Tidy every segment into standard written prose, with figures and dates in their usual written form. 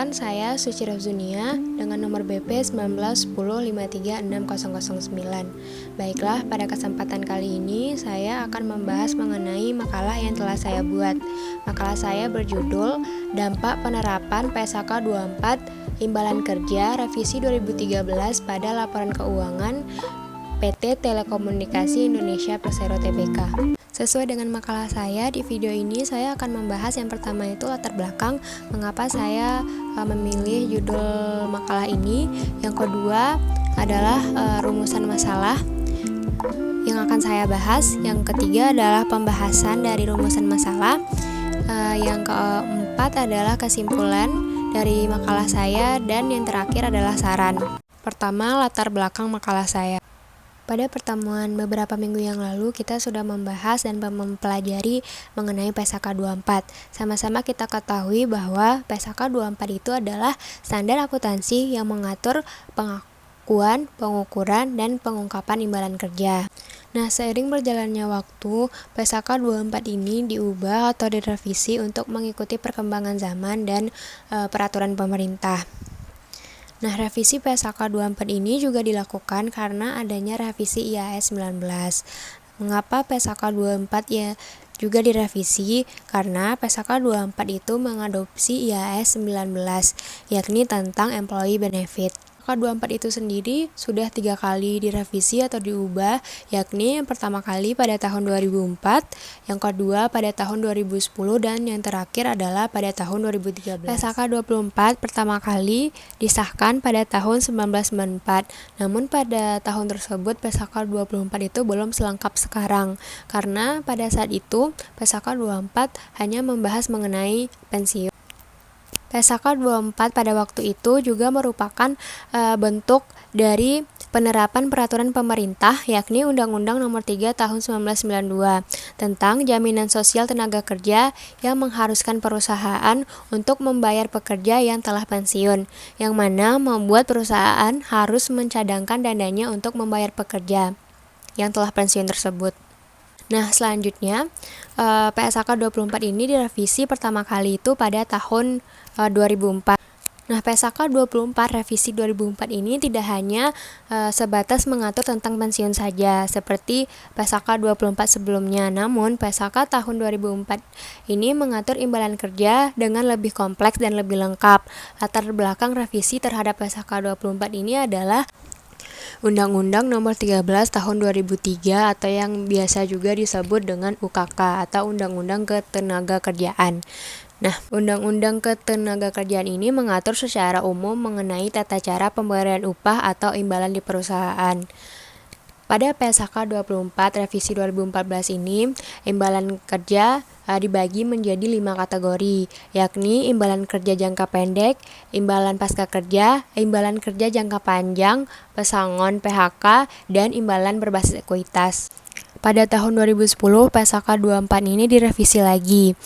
Perkenalkan, saya Suci Rafzunia dengan nomor BP 1910536009. Baiklah, pada kesempatan kali ini saya akan membahas mengenai makalah yang telah saya buat. Makalah saya berjudul Dampak Penerapan PSAK 24 Imbalan Kerja Revisi 2013 pada Laporan Keuangan PT Telekomunikasi Indonesia Persero Tbk. Sesuai dengan makalah saya, di video ini saya akan membahas yang pertama itu latar belakang mengapa saya memilih judul makalah ini. Yang kedua adalah rumusan masalah yang akan saya bahas. Yang ketiga adalah pembahasan dari rumusan masalah. Yang keempat adalah kesimpulan dari makalah saya, dan yang terakhir adalah saran. Pertama, latar belakang makalah saya. Pada pertemuan beberapa minggu yang lalu, kita sudah membahas dan mempelajari mengenai PSAK 24. Sama-sama kita ketahui bahwa PSAK 24 itu adalah standar akuntansi yang mengatur pengakuan, pengukuran, dan pengungkapan imbalan kerja. Nah, seiring berjalannya waktu, PSAK 24 ini diubah atau direvisi untuk mengikuti perkembangan zaman dan peraturan pemerintah. Nah, revisi PSAK 24 ini juga dilakukan karena adanya revisi IAS 19. Mengapa PSAK 24 juga direvisi? Karena PSAK 24 itu mengadopsi IAS 19, yakni tentang employee benefit. PSAK 24 itu sendiri sudah 3 kali direvisi atau diubah, yakni yang pertama kali pada tahun 2004, yang kedua pada tahun 2010, dan yang terakhir adalah pada tahun 2013. PSAK 24 pertama kali disahkan pada tahun 1994, namun pada tahun tersebut PSAK 24 itu belum selengkap sekarang, karena pada saat itu PSAK 24 hanya membahas mengenai pensiun. PSAK 24 pada waktu itu juga merupakan bentuk dari penerapan peraturan pemerintah, yakni Undang-Undang Nomor 3 Tahun 1992 tentang Jaminan Sosial Tenaga Kerja yang mengharuskan perusahaan untuk membayar pekerja yang telah pensiun, yang mana membuat perusahaan harus mencadangkan dananya untuk membayar pekerja yang telah pensiun tersebut. Nah, selanjutnya PSAK 24 ini direvisi pertama kali itu pada tahun 2004. Nah, PSAK 24 revisi 2004 ini tidak hanya sebatas mengatur tentang pensiun saja seperti PSAK 24 sebelumnya, namun PSAK tahun 2004 ini mengatur imbalan kerja dengan lebih kompleks dan lebih lengkap. Latar belakang revisi terhadap PSAK 24 ini adalah Undang-Undang Nomor 13 Tahun 2003 atau yang biasa juga disebut dengan UKK atau Undang-Undang Ketenagakerjaan. Nah, Undang-Undang Ketenagakerjaan ini mengatur secara umum mengenai tata cara pemberian upah atau imbalan di perusahaan. Pada PSAK 24 revisi 2014 ini, imbalan kerja dibagi menjadi 5 kategori, yakni imbalan kerja jangka pendek, imbalan pasca kerja, imbalan kerja jangka panjang, pesangon PHK, dan imbalan berbasis ekuitas. Pada tahun 2010, PSAK 24 ini direvisi lagi.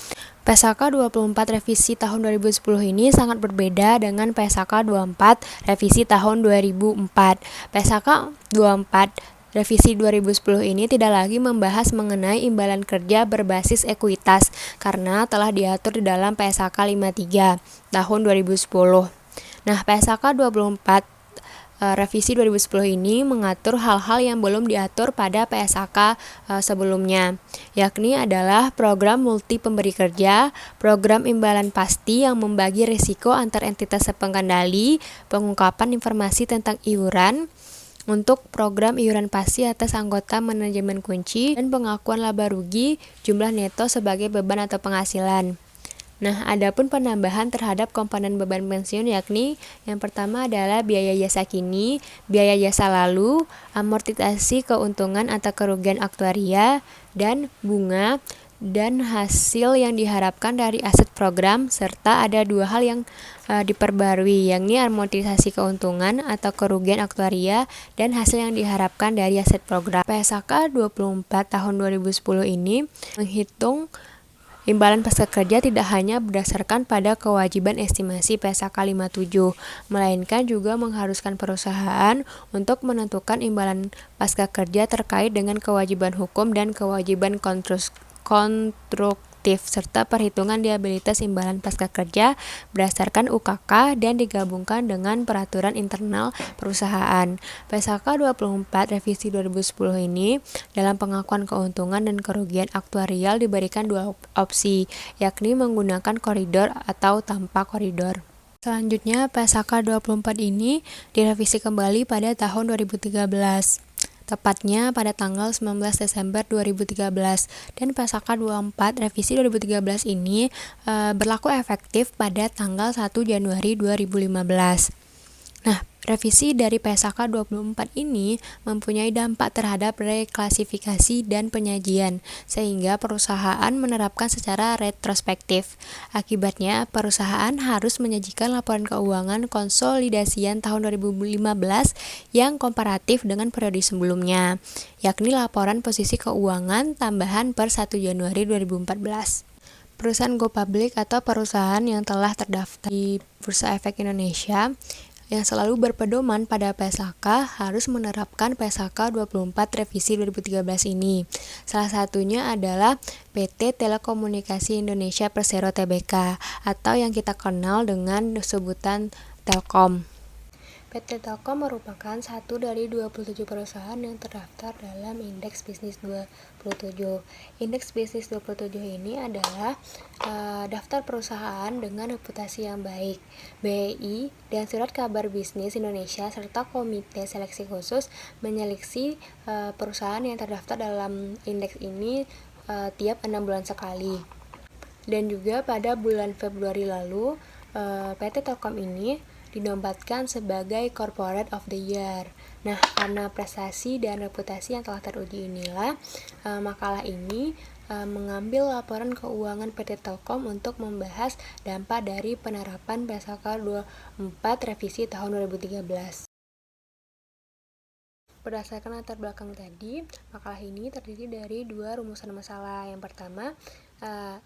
PSAK 24 revisi tahun 2010 ini sangat berbeda dengan PSAK 24 revisi tahun 2004. PSAK 24 revisi 2010 ini tidak lagi membahas mengenai imbalan kerja berbasis ekuitas karena telah diatur di dalam PSAK 53 tahun 2010. Nah, PSAK 24 revisi 2010 ini mengatur hal-hal yang belum diatur pada PSAK sebelumnya, yakni adalah program multi pemberi kerja, program imbalan pasti yang membagi risiko antar entitas pengendali, pengungkapan informasi tentang iuran untuk program iuran pasti atas anggota manajemen kunci, dan pengakuan laba rugi jumlah neto sebagai beban atau penghasilan. Nah, adapun penambahan terhadap komponen beban pensiun yakni yang pertama adalah biaya jasa kini, biaya jasa lalu, amortisasi keuntungan atau kerugian aktuaria, dan bunga dan hasil yang diharapkan dari aset program, serta ada 2 hal yang diperbarui, yakni amortisasi keuntungan atau kerugian aktuaria dan hasil yang diharapkan dari aset program. PSAK 24 tahun 2010 ini menghitung imbalan pasca kerja tidak hanya berdasarkan pada kewajiban estimasi PSAK 57, melainkan juga mengharuskan perusahaan untuk menentukan imbalan pasca kerja terkait dengan kewajiban hukum dan kewajiban konstruktif retrospektif, serta perhitungan liabilitas imbalan pasca kerja berdasarkan UKK dan digabungkan dengan peraturan internal perusahaan. PSAK 24 revisi 2010 ini dalam pengakuan keuntungan dan kerugian aktuarial diberikan dua opsi, yakni menggunakan koridor atau tanpa koridor. Selanjutnya, PSAK 24 ini direvisi kembali pada tahun 2013. Tepatnya pada tanggal 19 Desember 2013, dan PSAK 24 revisi 2013 ini berlaku efektif pada tanggal 1 Januari 2015. Nah, revisi dari PSAK 24 ini mempunyai dampak terhadap reklasifikasi dan penyajian, sehingga perusahaan menerapkan secara retrospektif. Akibatnya, perusahaan harus menyajikan laporan keuangan konsolidasian tahun 2015 yang komparatif dengan periode sebelumnya, yakni laporan posisi keuangan tambahan per 1 Januari 2014. Perusahaan go public atau perusahaan yang telah terdaftar di Bursa Efek Indonesia yang selalu berpedoman pada PSAK harus menerapkan PSAK 24 revisi 2013 ini. Salah satunya adalah PT Telekomunikasi Indonesia Persero Tbk atau yang kita kenal dengan sebutan Telkom. PT Telkom merupakan satu dari 27 perusahaan yang terdaftar dalam Indeks Bisnis 27. Indeks Bisnis 27 ini adalah daftar perusahaan dengan reputasi yang baik. BI dan Surat Kabar Bisnis Indonesia serta Komite Seleksi Khusus menyeleksi perusahaan yang terdaftar dalam indeks ini tiap 6 bulan sekali. Dan juga pada bulan Februari lalu, PT Telkom ini dinobatkan sebagai Corporate of the Year. Nah, karena prestasi dan reputasi yang telah teruji inilah, makalah ini mengambil laporan keuangan PT Telkom untuk membahas dampak dari penerapan PSAK 24 revisi tahun 2013. Berdasarkan latar belakang tadi, makalah ini terdiri dari dua rumusan masalah. Yang pertama,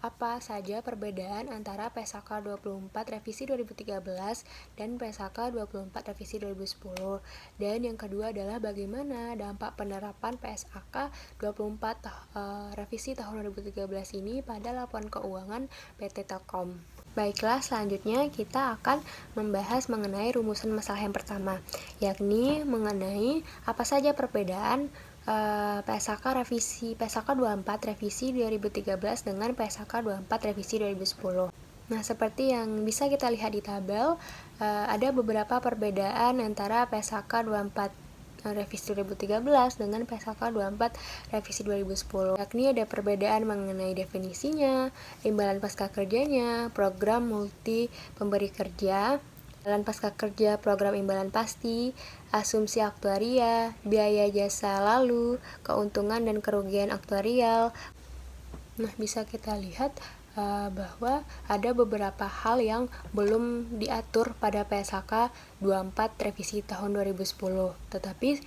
apa saja perbedaan antara PSAK 24 revisi 2013 dan PSAK 24 revisi 2010. Dan yang kedua adalah bagaimana dampak penerapan PSAK 24 revisi tahun 2013 ini pada laporan keuangan PT Telkom. Baiklah, selanjutnya kita akan membahas mengenai rumusan masalah yang pertama, yakni mengenai apa saja perbedaan PSAK 24 revisi 2013 dengan PSAK 24 revisi 2010. Nah, seperti yang bisa kita lihat di tabel, ada beberapa perbedaan antara PSAK 24 revisi 2013 dengan PSAK 24 revisi 2010, yakni ada perbedaan mengenai definisinya, imbalan pasca kerjanya, program multi pemberi kerja, imbalan pasca kerja, program imbalan pasti, asumsi aktuaria, biaya jasa lalu, keuntungan dan kerugian aktuarial. Nah, bisa kita lihat bahwa ada beberapa hal yang belum diatur pada PSAK 24 revisi tahun 2010, tetapi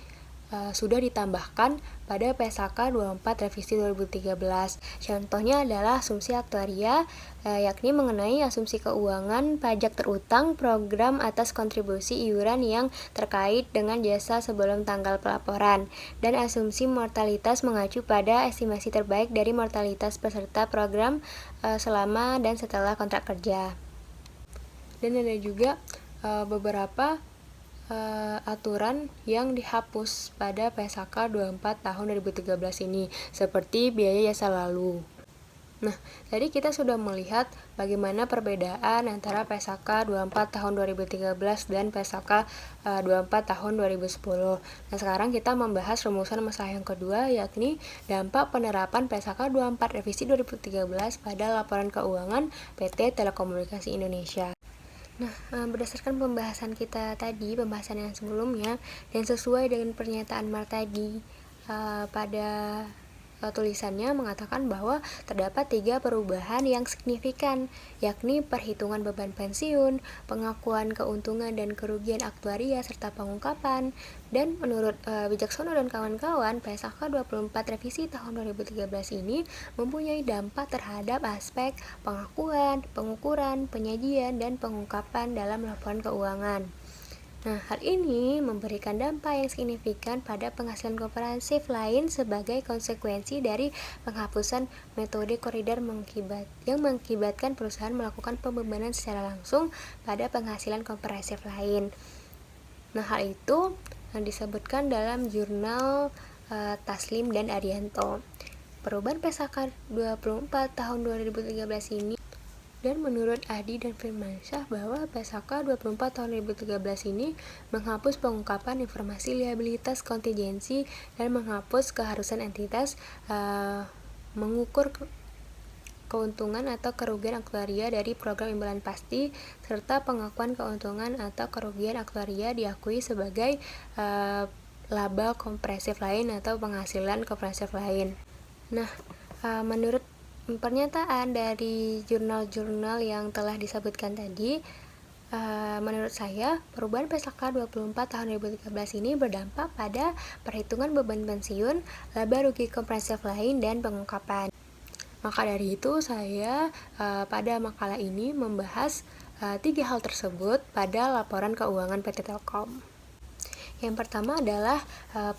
sudah ditambahkan pada PSAK 24 revisi 2013. Contohnya adalah asumsi aktuaria, yakni mengenai asumsi keuangan pajak terutang, program atas kontribusi iuran yang terkait dengan jasa sebelum tanggal pelaporan, dan asumsi mortalitas mengacu pada estimasi terbaik dari mortalitas peserta program selama dan setelah kontrak kerja. Dan ada juga beberapa aturan yang dihapus pada PSAK 24 tahun 2013 ini, seperti biaya jasa lalu. Nah, tadi kita sudah melihat bagaimana perbedaan antara PSAK 24 tahun 2013 dan PSAK 24 tahun 2010. Nah, sekarang kita membahas rumusan masalah yang kedua, yakni dampak penerapan PSAK 24 revisi 2013 pada laporan keuangan PT Telekomunikasi Indonesia. Nah, berdasarkan pembahasan kita tadi, pembahasan yang sebelumnya, dan sesuai dengan pernyataan Mar tadi, pada tulisannya mengatakan bahwa terdapat 3 perubahan yang signifikan, yakni perhitungan beban pensiun, pengakuan keuntungan dan kerugian aktuaria, serta pengungkapan. Dan menurut Wijaksono dan kawan-kawan, PSAK 24 revisi tahun 2013 ini mempunyai dampak terhadap aspek pengakuan, pengukuran, penyajian, dan pengungkapan dalam laporan keuangan. Nah, hal ini memberikan dampak yang signifikan pada penghasilan kooperatif lain sebagai konsekuensi dari penghapusan metode koridor yang mengakibatkan perusahaan melakukan pembebanan secara langsung pada penghasilan kooperatif lain. Nah, hal itu disebutkan dalam jurnal Taslim dan Arianto. Perubahan PSAK 24 tahun 2013 ini, dan menurut Adi dan Firmansyah bahwa PSAK 24 tahun 2013 ini menghapus pengungkapan informasi liabilitas kontingensi dan menghapus keharusan entitas mengukur keuntungan atau kerugian aktuaria dari program imbalan pasti, serta pengakuan keuntungan atau kerugian aktuaria diakui sebagai laba kompresif lain atau penghasilan kompresif lain. Nah, menurut pernyataan dari jurnal-jurnal yang telah disebutkan tadi, menurut saya perubahan PSAK 24 tahun 2013 ini berdampak pada perhitungan beban pensiun, laba rugi kompresif lain, dan pengungkapan. Maka dari itu saya pada makalah ini membahas 3 hal tersebut pada laporan keuangan PT Telkom. Yang pertama adalah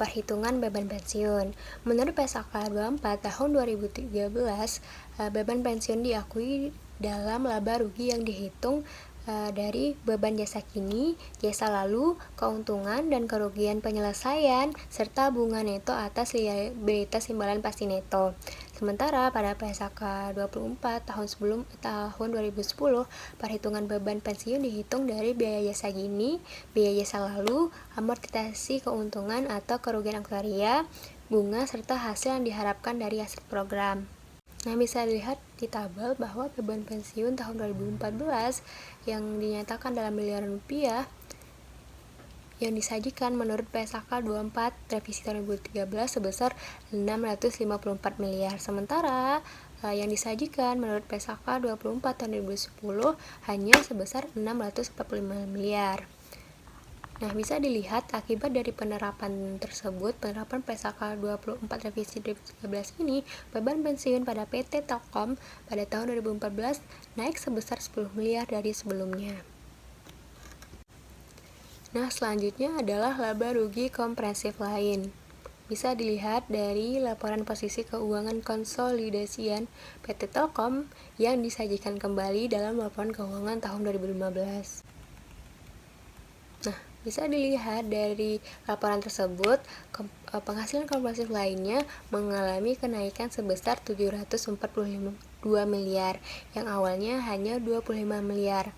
perhitungan beban pensiun. Menurut PSAK 24 tahun 2013, beban pensiun diakui dalam laba rugi yang dihitung dari beban jasa kini, jasa lalu, keuntungan dan kerugian penyelesaian, serta bunga neto atas liabilitas imbalan pasti neto. Sementara pada PSAK 24 tahun 2010, perhitungan beban pensiun dihitung dari biaya jasa kini, biaya jasa lalu, amortisasi keuntungan atau kerugian aktuaria, bunga, serta hasil yang diharapkan dari aset program. Nah, bisa dilihat di tabel bahwa beban pensiun tahun 2014 yang dinyatakan dalam miliaran rupiah yang disajikan menurut PSAK 24 revisi tahun 2013 sebesar 654 miliar. Sementara yang disajikan menurut PSAK 24 tahun 2010 hanya sebesar 645 miliar. Nah, bisa dilihat akibat dari penerapan tersebut, penerapan PSAK 24 revisi 2013 ini, beban pensiun pada PT Telkom pada tahun 2014 naik sebesar 10 miliar dari sebelumnya. Nah, selanjutnya adalah laba rugi komprehensif lain. Bisa dilihat dari laporan posisi keuangan konsolidasian PT Telkom yang disajikan kembali dalam laporan keuangan tahun 2015. Nah, bisa dilihat dari laporan tersebut, penghasilan komprehensif lainnya mengalami kenaikan sebesar 742 miliar, yang awalnya hanya 25 miliar,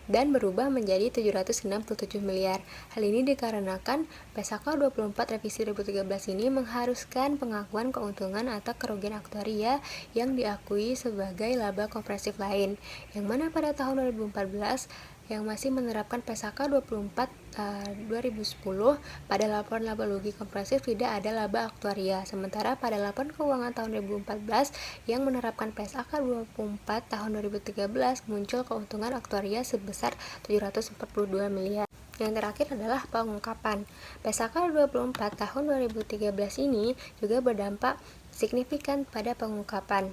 dan berubah menjadi 767 miliar. Hal ini dikarenakan PSAK 24 revisi 2013 ini mengharuskan pengakuan keuntungan atau kerugian aktuaria yang diakui sebagai laba komprehensif lain, yang mana pada tahun 2014 yang masih menerapkan PSAK 24 2010, pada laporan laba rugi komprehensif tidak ada laba aktuaria. Sementara pada laporan keuangan tahun 2014 yang menerapkan PSAK 24 tahun 2013 muncul keuntungan aktuaria sebesar 742 miliar. Yang terakhir adalah pengungkapan. PSAK 24 tahun 2013 ini juga berdampak signifikan pada pengungkapan.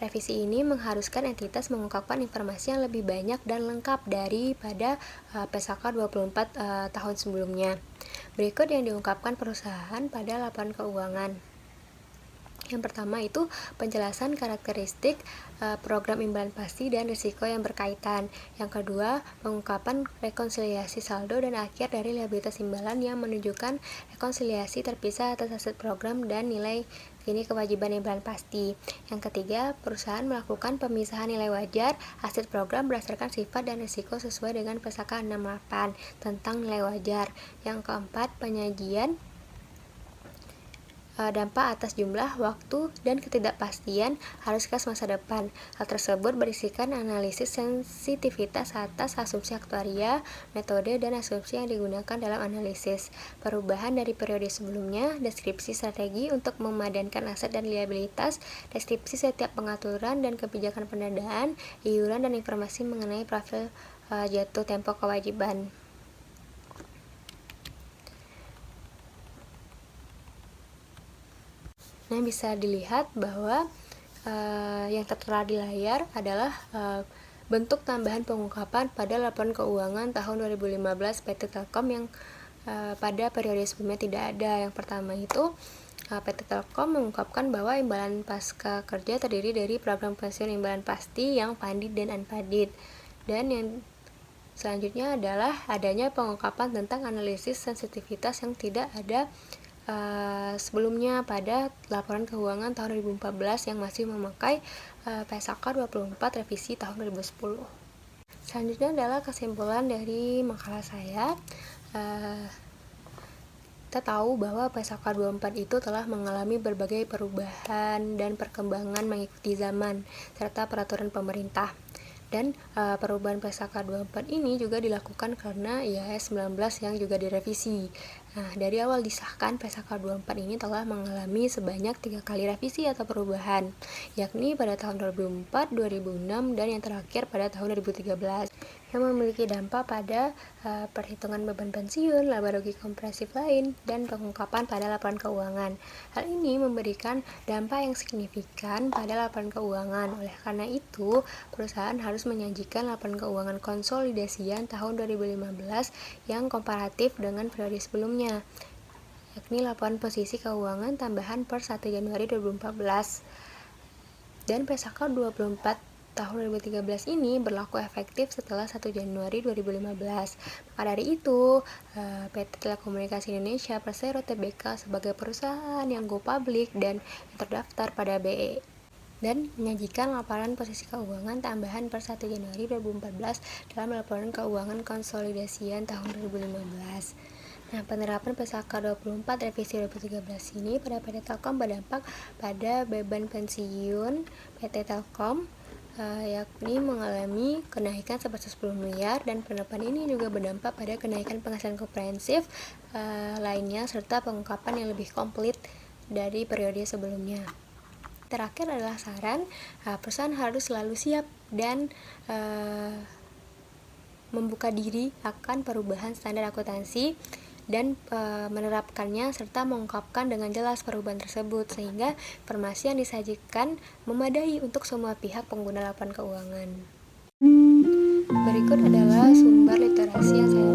Revisi ini mengharuskan entitas mengungkapkan informasi yang lebih banyak dan lengkap daripada PSAK 24 tahun sebelumnya. Berikut yang diungkapkan perusahaan pada laporan keuangan. Yang pertama itu penjelasan karakteristik program imbalan pasti dan risiko yang berkaitan. Yang kedua, pengungkapan rekonsiliasi saldo dan akhir dari liabilitas imbalan yang menunjukkan rekonsiliasi terpisah atas aset program dan nilai kini kewajiban imbalan pasti. Yang ketiga, perusahaan melakukan pemisahan nilai wajar aset program berdasarkan sifat dan risiko sesuai dengan PSAK 68 tentang nilai wajar. Yang keempat, penyajian dampak atas jumlah, waktu, dan ketidakpastian arus kas masa depan. Hal tersebut berisikan analisis sensitivitas atas asumsi aktuaria, metode, dan asumsi yang digunakan dalam analisis. Perubahan dari periode sebelumnya, deskripsi strategi untuk memadankan aset dan liabilitas, deskripsi setiap pengaturan dan kebijakan pendanaan, iuran, dan informasi mengenai profil jatuh tempo kewajiban. Nah, bisa dilihat bahwa yang tertera di layar adalah bentuk tambahan pengungkapan pada laporan keuangan tahun 2015 PT Telkom yang pada periode sebelumnya tidak ada. Yang pertama itu PT Telkom mengungkapkan bahwa imbalan pasca kerja terdiri dari program pensiun imbalan pasti yang pandit dan unpadit. Dan yang selanjutnya adalah adanya pengungkapan tentang analisis sensitivitas yang tidak ada sebelumnya pada laporan keuangan tahun 2014 yang masih memakai PSAK 24 revisi tahun 2010. Selanjutnya adalah kesimpulan dari makalah saya. Kita tahu bahwa PSAK 24 itu telah mengalami berbagai perubahan dan perkembangan mengikuti zaman serta peraturan pemerintah. Dan perubahan PSAK 24 ini juga dilakukan karena IAS 19 yang juga direvisi. Nah, dari awal disahkan PSAK 24 ini telah mengalami sebanyak 3 kali revisi atau perubahan, yakni pada tahun 2004, 2006, dan yang terakhir pada tahun 2013, yang memiliki dampak pada perhitungan beban pensiun, laba rugi komprehensif lain, dan pengungkapan pada laporan keuangan. Hal ini memberikan dampak yang signifikan pada laporan keuangan. Oleh karena itu, perusahaan harus menyajikan laporan keuangan konsolidasian tahun 2015 yang komparatif dengan periode sebelumnya, yakni laporan posisi keuangan tambahan per 1 Januari 2014. Dan PSAK 24 tahun 2013 ini berlaku efektif setelah 1 Januari 2015. Maka dari itu, PT Telekomunikasi Indonesia Persero Tbk sebagai perusahaan yang go public dan yang terdaftar pada BE dan menyajikan laporan posisi keuangan tambahan per 1 Januari 2014 dalam laporan keuangan konsolidasian tahun 2015. Nah, penerapan PSAK 24 revisi 2013 ini pada PT Telkom berdampak pada beban pensiun PT Telkom, yakni mengalami kenaikan sebesar 10 miliar, dan penerapan ini juga berdampak pada kenaikan penghasilan komprehensif lainnya serta pengungkapan yang lebih komplit dari periode sebelumnya. Terakhir adalah saran, perusahaan harus selalu siap dan membuka diri akan perubahan standar akuntansi dan menerapkannya serta mengungkapkan dengan jelas perubahan tersebut sehingga informasi yang disajikan memadai untuk semua pihak pengguna laporan keuangan. Berikut adalah sumber literasi yang saya